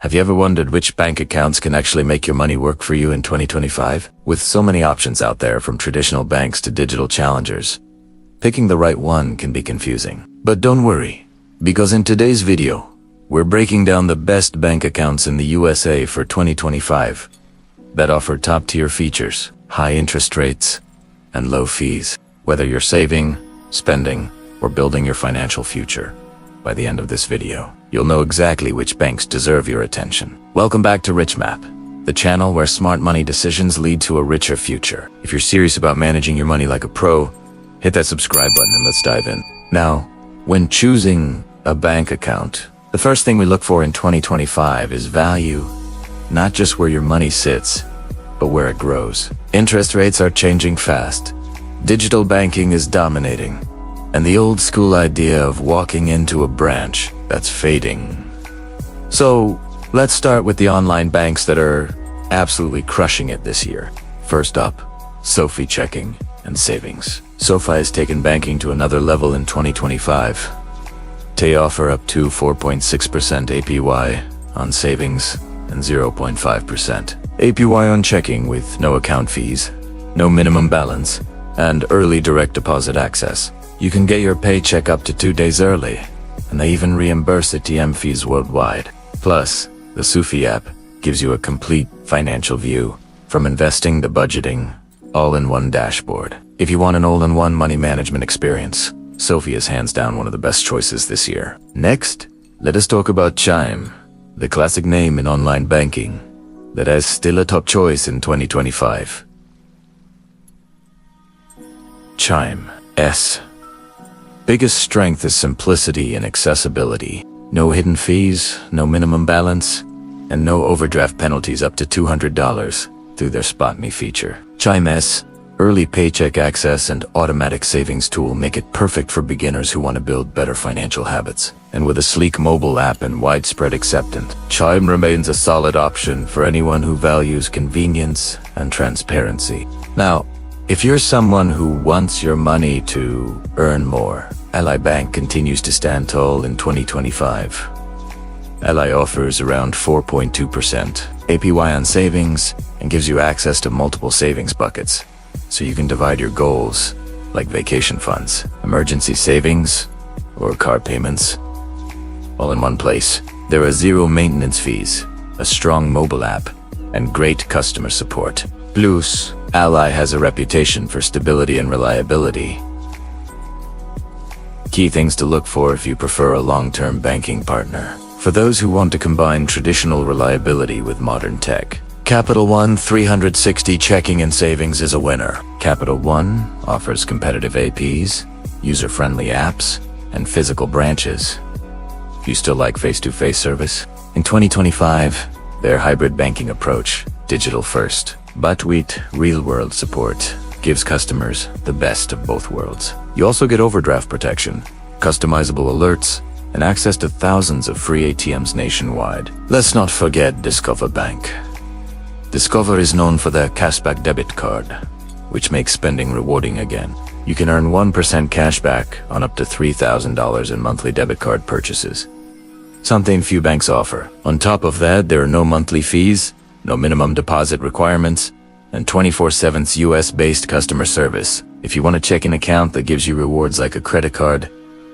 Have you ever wondered which bank accounts can actually make your money work for you in 2025? With so many options out there, from traditional banks to digital challengers, picking the right one can be confusing. But don't worry, because in today's video, we're breaking down the best bank accounts in the USA for 2025 that offer top-tier features, high interest rates, and low fees. Whether you're saving, spending, or building your financial future, by the end of this video, you'll know exactly which banks deserve your attention. Welcome back to RichMap, the channel where smart money decisions lead to a richer future. If you're serious about managing your money like a pro, hit that subscribe button and let's dive in. Now, when choosing a bank account, the first thing we look for in 2025 is value, not just where your money sits, but where it grows. Interest rates are changing fast. Digital banking is dominating, and the old school idea of walking into a branch, that's fading. So, let's start with the online banks that are absolutely crushing it this year. First up, SoFi Checking and Savings. SoFi has taken banking to another level in 2025. They offer up to 4.6% APY on savings and 0.5% APY on checking with no account fees, no minimum balance, and early direct deposit access. You can get your paycheck up to 2 days early, and they even reimburse ATM fees worldwide. Plus, the SoFi app gives you a complete financial view, from investing to budgeting, all in one dashboard. If you want an all-in-one money management experience, SoFi is hands down one of the best choices this year. Next, let us talk about Chime, the classic name in online banking that is still a top choice in 2025. Chime's biggest strength is simplicity and accessibility. No hidden fees, no minimum balance, and no overdraft penalties up to $200 through their SpotMe feature. Chime's early paycheck access and automatic savings tool make it perfect for beginners who want to build better financial habits. And with a sleek mobile app and widespread acceptance, Chime remains a solid option for anyone who values convenience and transparency. Now, if you're someone who wants your money to earn more, Ally Bank continues to stand tall in 2025. Ally offers around 4.2% APY on savings and gives you access to multiple savings buckets, so you can divide your goals, like vacation funds, emergency savings, or car payments, all in one place. There are zero maintenance fees, a strong mobile app, and great customer support. Plus, Ally has a reputation for stability and reliability. Key things to look for if you prefer a long-term banking partner. For those who want to combine traditional reliability with modern tech, Capital One 360 Checking and Savings is a winner. Capital One offers competitive APs, user-friendly apps, and physical branches. You still like face-to-face service? In 2025, their hybrid banking approach, digital first, but with real-world support, gives customers the best of both worlds. You also get overdraft protection, customizable alerts, and access to thousands of free ATMs nationwide. Let's not forget Discover Bank. Discover is known for their cashback debit card, which makes spending rewarding again. You can earn 1% cashback on up to $3,000 in monthly debit card purchases, something few banks offer. On top of that, there are no monthly fees, no minimum deposit requirements, and 24/7 US-based customer service. If you want a checking account that gives you rewards like a credit card,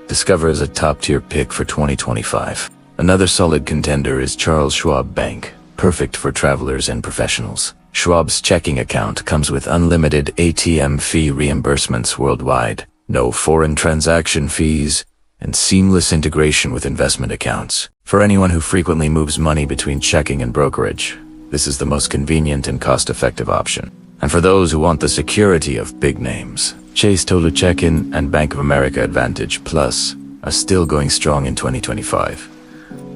Discover is a top-tier pick for 2025. Another solid contender is Charles Schwab Bank, perfect for travelers and professionals. Schwab's checking account comes with unlimited ATM fee reimbursements worldwide, no foreign transaction fees, and seamless integration with investment accounts. For anyone who frequently moves money between checking and brokerage, this is the most convenient and cost-effective option. And for those who want the security of big names, Chase Tolu Checkin' and Bank of America Advantage Plus are still going strong in 2025.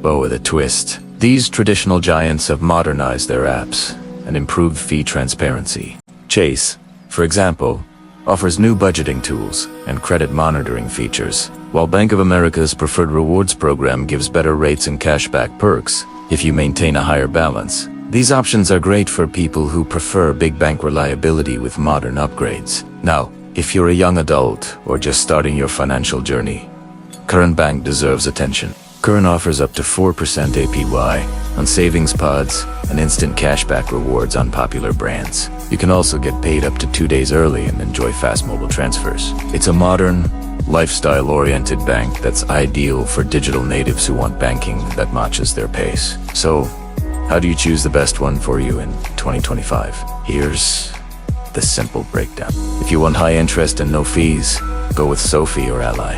But with a twist, these traditional giants have modernized their apps and improved fee transparency. Chase, for example, offers new budgeting tools and credit monitoring features, while Bank of America's Preferred Rewards program gives better rates and cashback perks if you maintain a higher balance. These options are great for people who prefer big bank reliability with modern upgrades. Now, if you're a young adult or just starting your financial journey, Current Bank deserves attention. Current offers up to 4% APY on savings pods, and instant cashback rewards on popular brands. You can also get paid up to 2 days early and enjoy fast mobile transfers. It's a modern, lifestyle-oriented bank that's ideal for digital natives who want banking that matches their pace. So, how do you choose the best one for you in 2025? Here's the simple breakdown. If you want high interest and no fees, go with Sophie or Ally.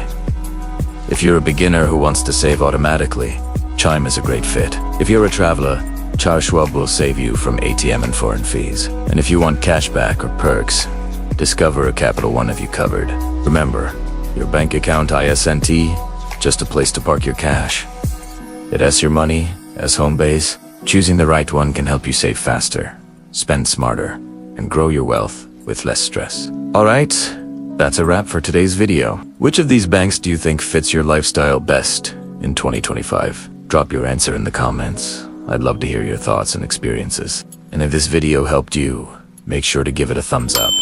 If you're a beginner who wants to save automatically, Chime is a great fit. If you're a traveler, Charles Schwab will save you from ATM and foreign fees. And if you want cashback or perks, Discover or Capital One have you covered. Remember, your bank account ISNT, just a place to park your cash. It has your money as home base. Choosing the right one can help you save faster, spend smarter, and grow your wealth with less stress. Alright, that's a wrap for today's video. Which of these banks do you think fits your lifestyle best in 2025? Drop your answer in the comments. I'd love to hear your thoughts and experiences. And if this video helped you, make sure to give it a thumbs up.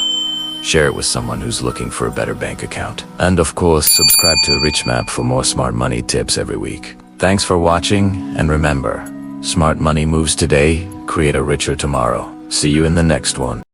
Share it with someone who's looking for a better bank account. And of course, subscribe to RichMap for more smart money tips every week. Thanks for watching, and remember, smart money moves today, create a richer tomorrow. See you in the next one.